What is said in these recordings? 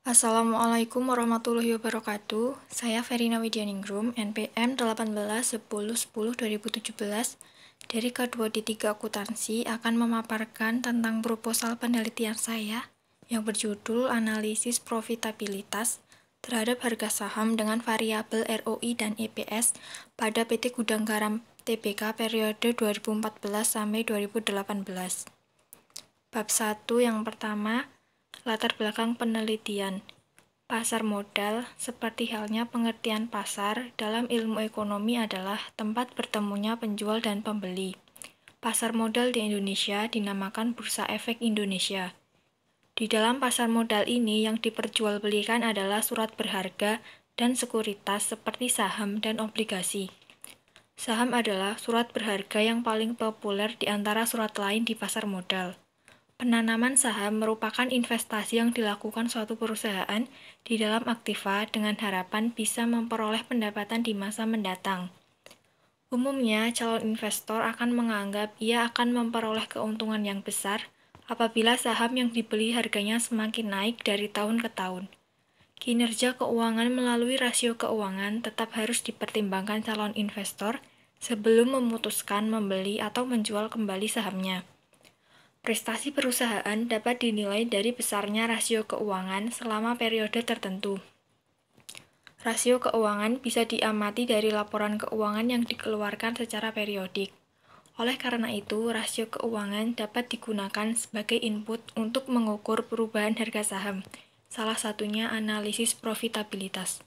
Assalamualaikum warahmatullahi wabarakatuh. Saya Verina Widianingrum, NPM 181010-2017 dari K2D3 Akuntansi akan memaparkan tentang proposal penelitian saya yang berjudul Analisis Profitabilitas terhadap harga saham dengan variabel ROI dan EPS pada PT Gudang Garam Tbk periode 2014 sampai 2018. Bab 1 yang pertama, latar belakang penelitian. Pasar modal, seperti halnya pengertian pasar dalam ilmu ekonomi adalah tempat bertemunya penjual dan pembeli. Pasar modal di Indonesia dinamakan Bursa Efek Indonesia. Di dalam pasar modal ini yang diperjualbelikan adalah surat berharga dan sekuritas seperti saham dan obligasi. Saham adalah surat berharga yang paling populer di antara surat lain di pasar modal. Penanaman saham merupakan investasi yang dilakukan suatu perusahaan di dalam aktiva dengan harapan bisa memperoleh pendapatan di masa mendatang. Umumnya, calon investor akan menganggap ia akan memperoleh keuntungan yang besar apabila saham yang dibeli harganya semakin naik dari tahun ke tahun. Kinerja keuangan melalui rasio keuangan tetap harus dipertimbangkan calon investor sebelum memutuskan membeli atau menjual kembali sahamnya. Prestasi perusahaan dapat dinilai dari besarnya rasio keuangan selama periode tertentu. Rasio keuangan bisa diamati dari laporan keuangan yang dikeluarkan secara periodik. Oleh karena itu, rasio keuangan dapat digunakan sebagai input untuk mengukur perubahan harga saham, salah satunya analisis profitabilitas.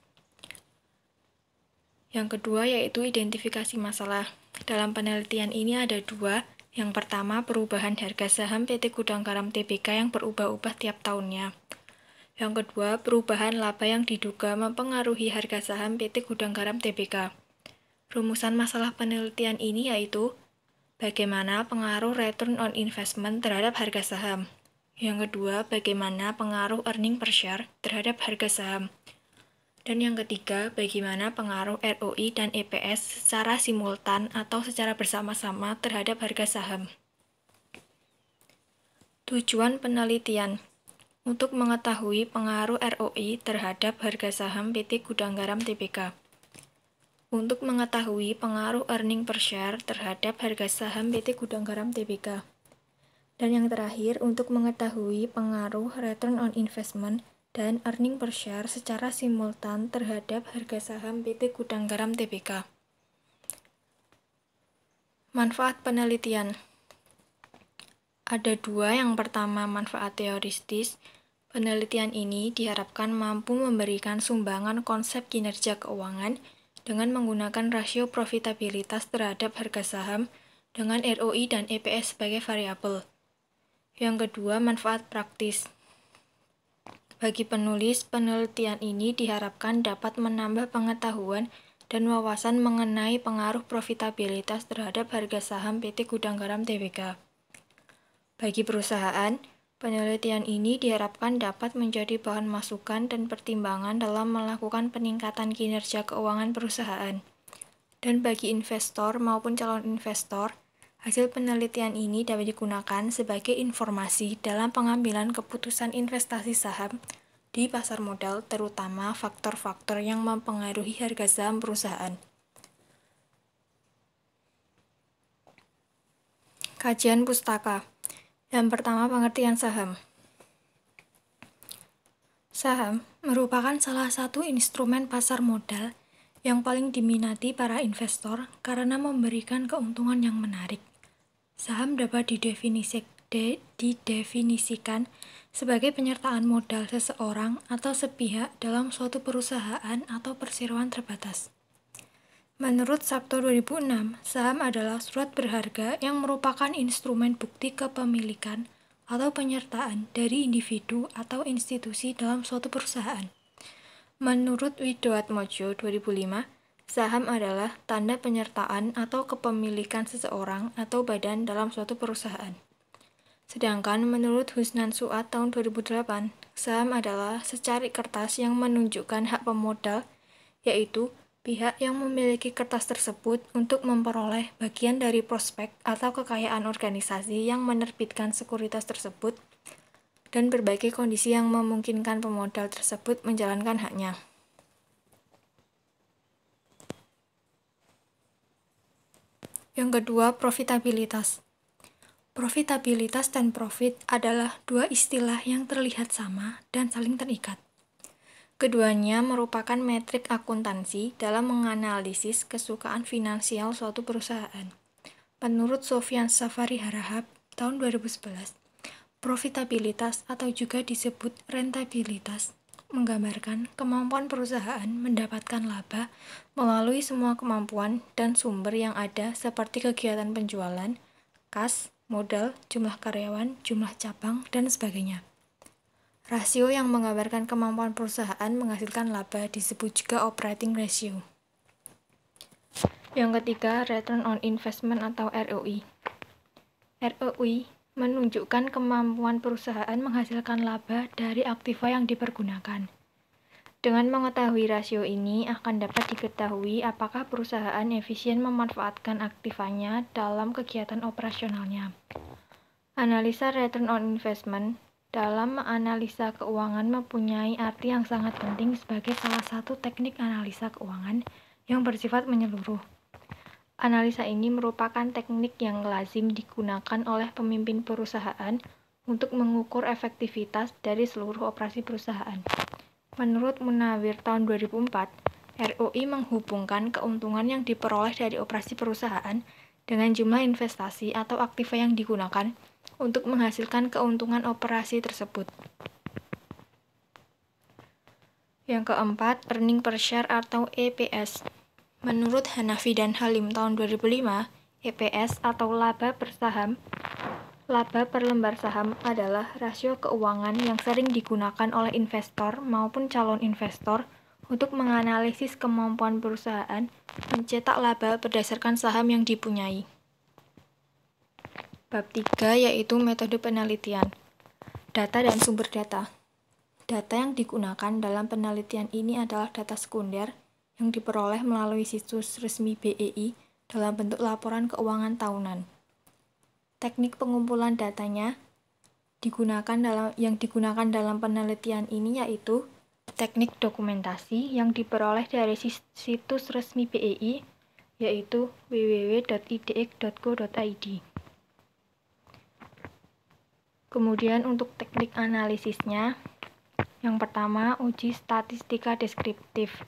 Yang kedua yaitu identifikasi masalah. Dalam penelitian ini ada dua. Yang pertama, perubahan harga saham PT Gudang Garam Tbk yang berubah-ubah tiap tahunnya. Yang kedua, perubahan laba yang diduga mempengaruhi harga saham PT Gudang Garam Tbk. Rumusan masalah penelitian ini yaitu bagaimana pengaruh return on investment terhadap harga saham. Yang kedua, bagaimana pengaruh earning per share terhadap harga saham. Dan yang ketiga, bagaimana pengaruh ROI dan EPS secara simultan atau secara bersama-sama terhadap harga saham. Tujuan penelitian untuk mengetahui pengaruh ROI terhadap harga saham PT Gudang Garam Tbk. Untuk mengetahui pengaruh earning per share terhadap harga saham PT Gudang Garam Tbk. Dan yang terakhir, untuk mengetahui pengaruh return on investment dan earning per share secara simultan terhadap harga saham PT Gudang Garam Tbk. Manfaat penelitian. Ada dua. Yang pertama, manfaat teoristis. Penelitian ini diharapkan mampu memberikan sumbangan konsep kinerja keuangan dengan menggunakan rasio profitabilitas terhadap harga saham dengan ROI dan EPS sebagai variabel. Yang kedua, manfaat praktis. Bagi penulis, penelitian ini diharapkan dapat menambah pengetahuan dan wawasan mengenai pengaruh profitabilitas terhadap harga saham PT Gudang Garam Tbk. Bagi perusahaan, penelitian ini diharapkan dapat menjadi bahan masukan dan pertimbangan dalam melakukan peningkatan kinerja keuangan perusahaan. Dan bagi investor maupun calon investor, hasil penelitian ini dapat digunakan sebagai informasi dalam pengambilan keputusan investasi saham di pasar modal, terutama faktor-faktor yang mempengaruhi harga saham perusahaan. Kajian pustaka. Yang pertama, pengertian saham. Saham merupakan salah satu instrumen pasar modal yang paling diminati para investor karena memberikan keuntungan yang menarik. Saham dapat didefinisikan sebagai penyertaan modal seseorang atau sepihak dalam suatu perusahaan atau perseroan terbatas. Menurut Sabto 2006, saham adalah surat berharga yang merupakan instrumen bukti kepemilikan atau penyertaan dari individu atau institusi dalam suatu perusahaan. Menurut Widoatmojo 2005, saham adalah tanda penyertaan atau kepemilikan seseorang atau badan dalam suatu perusahaan. Sedangkan menurut Husnan Suat tahun 2008, saham adalah secari kertas yang menunjukkan hak pemodal, yaitu pihak yang memiliki kertas tersebut untuk memperoleh bagian dari prospek atau kekayaan organisasi yang menerbitkan sekuritas tersebut dan berbagai kondisi yang memungkinkan pemodal tersebut menjalankan haknya. Yang kedua, profitabilitas. Profitabilitas dan profit adalah dua istilah yang terlihat sama dan saling terikat. Keduanya merupakan metrik akuntansi dalam menganalisis kesukaan finansial suatu perusahaan. Menurut Sofyan Safari Harahap, tahun 2011, profitabilitas atau juga disebut rentabilitas menggambarkan kemampuan perusahaan mendapatkan laba melalui semua kemampuan dan sumber yang ada seperti kegiatan penjualan, kas, modal, jumlah karyawan, jumlah cabang, dan sebagainya. Rasio yang menggambarkan kemampuan perusahaan menghasilkan laba disebut juga operating ratio. Yang ketiga, return on investment atau ROI. ROI menunjukkan kemampuan perusahaan menghasilkan laba dari aktiva yang dipergunakan. Dengan mengetahui rasio ini akan dapat diketahui apakah perusahaan efisien memanfaatkan aktivanya dalam kegiatan operasionalnya. Analisa return on investment dalam menganalisa keuangan mempunyai arti yang sangat penting sebagai salah satu teknik analisa keuangan yang bersifat menyeluruh. Analisa ini merupakan teknik yang lazim digunakan oleh pemimpin perusahaan untuk mengukur efektivitas dari seluruh operasi perusahaan. Menurut Munawir tahun 2004, ROI menghubungkan keuntungan yang diperoleh dari operasi perusahaan dengan jumlah investasi atau aktiva yang digunakan untuk menghasilkan keuntungan operasi tersebut. Yang keempat, earning per share atau EPS. Menurut Hanafi dan Halim tahun 2005, EPS atau laba per lembar saham adalah rasio keuangan yang sering digunakan oleh investor maupun calon investor untuk menganalisis kemampuan perusahaan mencetak laba berdasarkan saham yang dipunyai. Bab 3 yaitu metode penelitian. Data dan sumber data. Data yang digunakan dalam penelitian ini adalah data sekunder yang diperoleh melalui situs resmi BEI dalam bentuk laporan keuangan tahunan. Teknik pengumpulan datanya yang digunakan dalam penelitian ini yaitu teknik dokumentasi yang diperoleh dari situs resmi BEI yaitu www.idx.go.id. Kemudian untuk teknik analisisnya, yang pertama uji statistika deskriptif.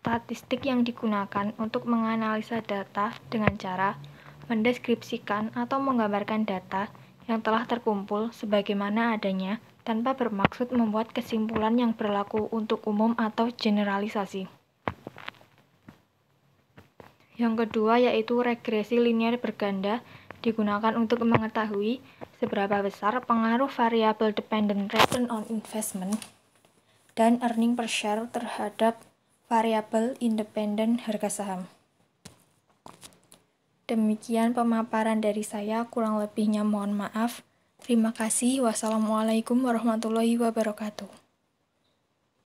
Statistik yang digunakan untuk menganalisa data dengan cara mendeskripsikan atau menggambarkan data yang telah terkumpul sebagaimana adanya tanpa bermaksud membuat kesimpulan yang berlaku untuk umum atau generalisasi. Yang kedua yaitu regresi linear berganda digunakan untuk mengetahui seberapa besar pengaruh variabel dependent return on investment dan earning per share terhadap variabel independen harga saham. Demikian pemaparan dari saya, kurang lebihnya mohon maaf. Terima kasih. Wassalamualaikum warahmatullahi wabarakatuh.